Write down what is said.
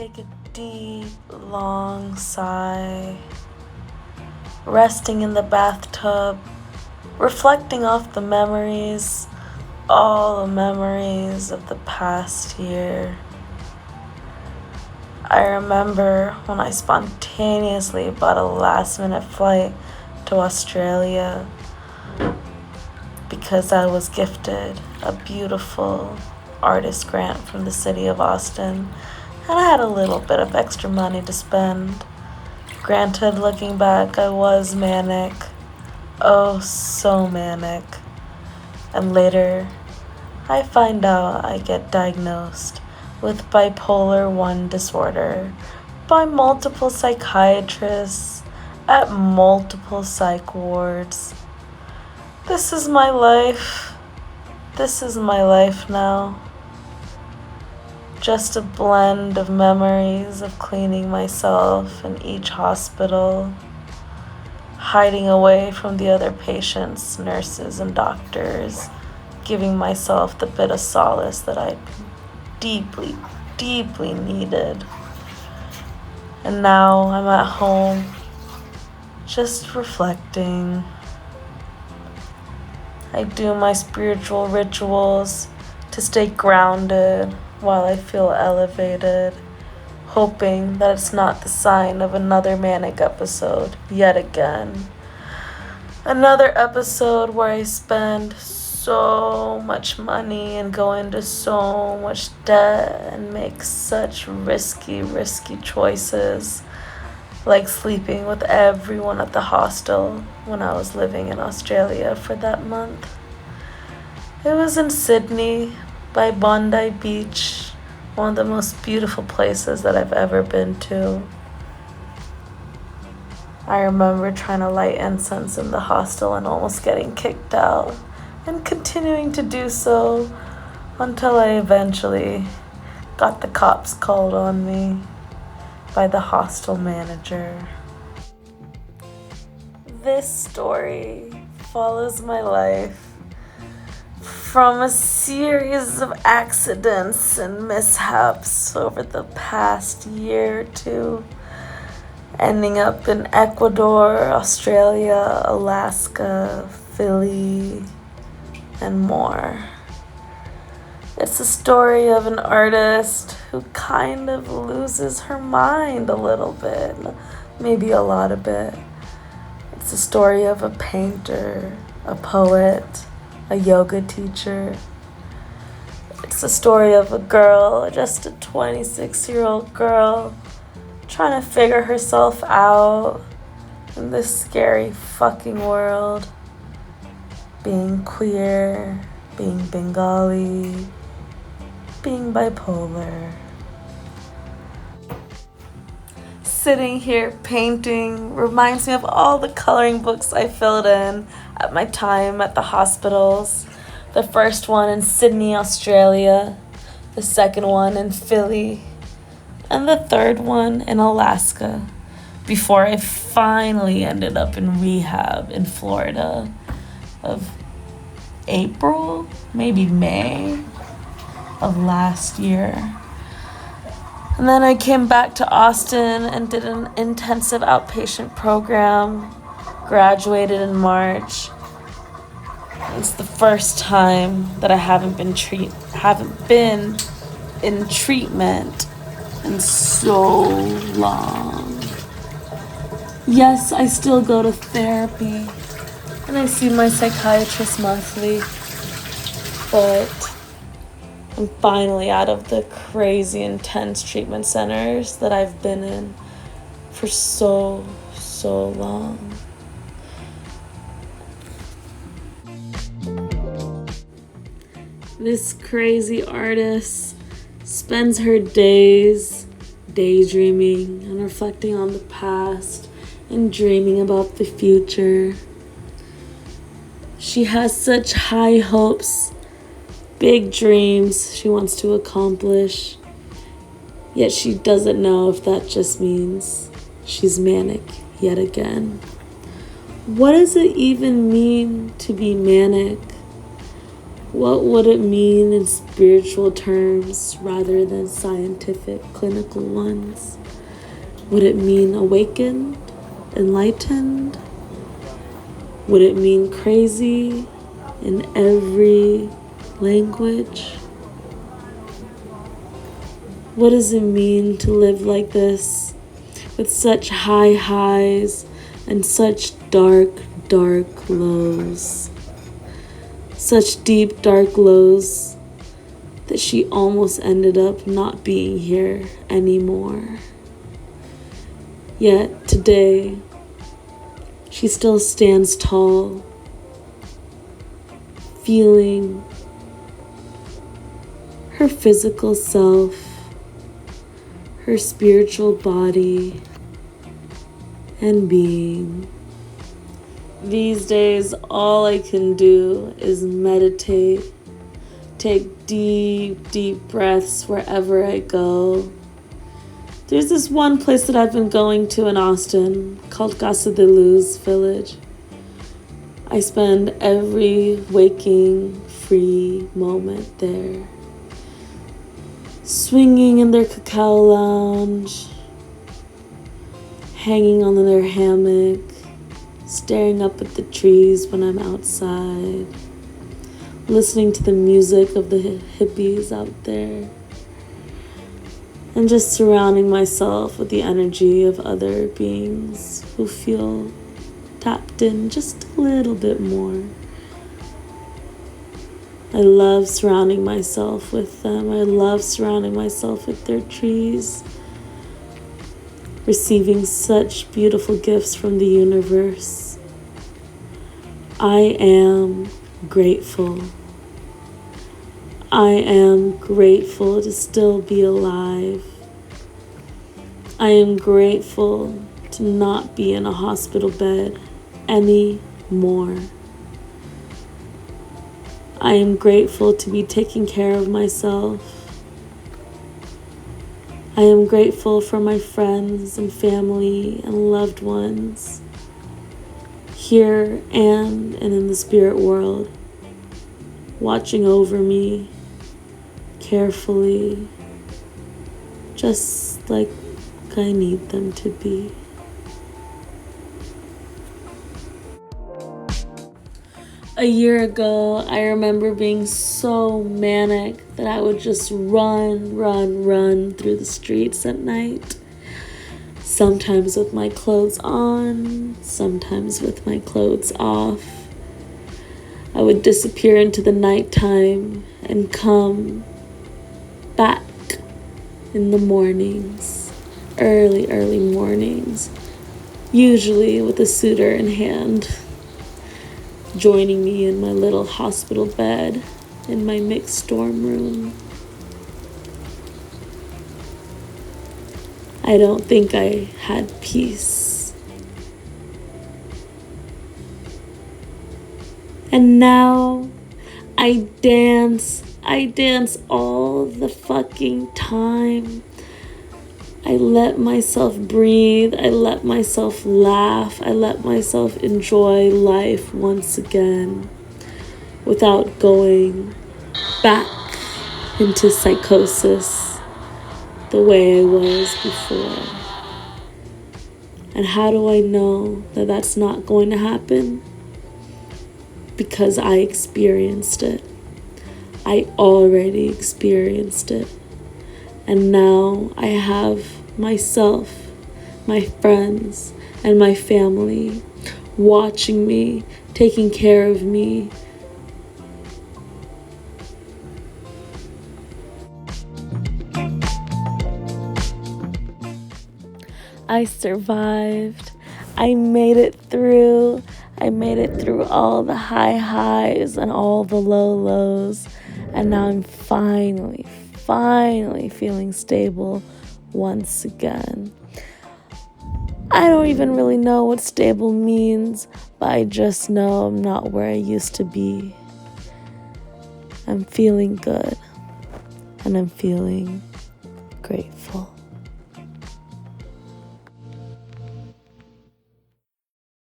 take a deep, long sigh, resting in the bathtub, reflecting off the memories, all the memories of the past year. I remember when I spontaneously bought a last-minute flight to Australia because I was gifted a beautiful artist grant from the city of Austin, and I had a little bit of extra money to spend. Granted, looking back, I was manic. Oh, so manic. And later, I find out I get diagnosed with bipolar 1 disorder by multiple psychiatrists at multiple psych wards. This is my life. This is my life now. Just a blend of memories of cleaning myself in each hospital, hiding away from the other patients, nurses, and doctors, giving myself the bit of solace that I deeply, deeply needed. And now I'm at home, just reflecting. I do my spiritual rituals to stay grounded while I feel elevated, hoping that it's not the sign of another manic episode yet again. Another episode where I spend so much money and go into so much debt and make such risky choices, like sleeping with everyone at the hostel when I was living in Australia for that month. It was in Sydney by Bondi Beach, one of the most beautiful places that I've ever been to. I remember trying to light incense in the hostel and almost getting kicked out, and continuing to do so until I eventually got the cops called on me by the hostel manager. This story follows my life from a series of accidents and mishaps over the past year or two, ending up in Ecuador, Australia, Alaska, Philly, and more. It's the story of an artist who kind of loses her mind a little bit, maybe a lot of it. It's the story of a painter, a poet, a yoga teacher. It's the story of a girl, just a 26-year-old girl, trying to figure herself out in this scary fucking world. Being queer, being Bengali, being bipolar. Sitting here painting reminds me of all the coloring books I filled in at my time at the hospitals. The first one in Sydney, Australia, the second one in Philly, and the third one in Alaska, before I finally ended up in rehab in Florida of April, maybe May of last year. And then I came back to Austin and did an intensive outpatient program, graduated in March. It's the first time that I haven't been in treatment in so long. Yes, I still go to therapy and I see my psychiatrist monthly, but I'm finally out of the crazy intense treatment centers that I've been in for so long. This crazy artist spends her days daydreaming and reflecting on the past and dreaming about the future. She has such high hopes, big dreams she wants to accomplish, yet she doesn't know if that just means she's manic yet again. What does it even mean to be manic? What would it mean in spiritual terms rather than scientific, clinical ones? Would it mean awakened, enlightened? Would it mean crazy in every language? What does it mean to live like this, with such high highs and such dark, dark lows? Such deep, dark lows that she almost ended up not being here anymore. Yet today, she still stands tall, feeling her physical self, her spiritual body, and being. These days, all I can do is meditate, take deep, deep breaths wherever I go. There's this one place that I've been going to in Austin called Casa de Luz Village. I spend every waking, free moment there, swinging in their cacao lounge, hanging on their hammock, staring up at the trees when I'm outside, listening to the music of the hippies out there, and just surrounding myself with the energy of other beings who feel tapped in just a little bit more. I love surrounding myself with them. I love surrounding myself with their trees, receiving such beautiful gifts from the universe. I am grateful. I am grateful to still be alive. I am grateful to not be in a hospital bed anymore. I am grateful to be taking care of myself. I am grateful for my friends and family and loved ones here and in the spirit world, watching over me carefully, just like I need them to be. A year ago, I remember being so manic that I would just run through the streets at night. Sometimes with my clothes on, sometimes with my clothes off. I would disappear into the nighttime and come back in the mornings, early mornings, usually with a suitor in hand, joining me in my little hospital bed in my mixed dorm room. I don't think I had peace. And now I dance all the fucking time. I let myself breathe. I let myself laugh. I let myself enjoy life once again without going back into psychosis the way I was before. And how do I know that that's not going to happen? Because I experienced it. I already experienced it. And now I have myself, my friends, and my family watching me, taking care of me. I survived. I made it through. I made it through all the high highs and all the low lows. And now I'm finally feeling stable once again. I don't even really know what stable means, but I just know I'm not where I used to be. I'm feeling good, and I'm feeling grateful.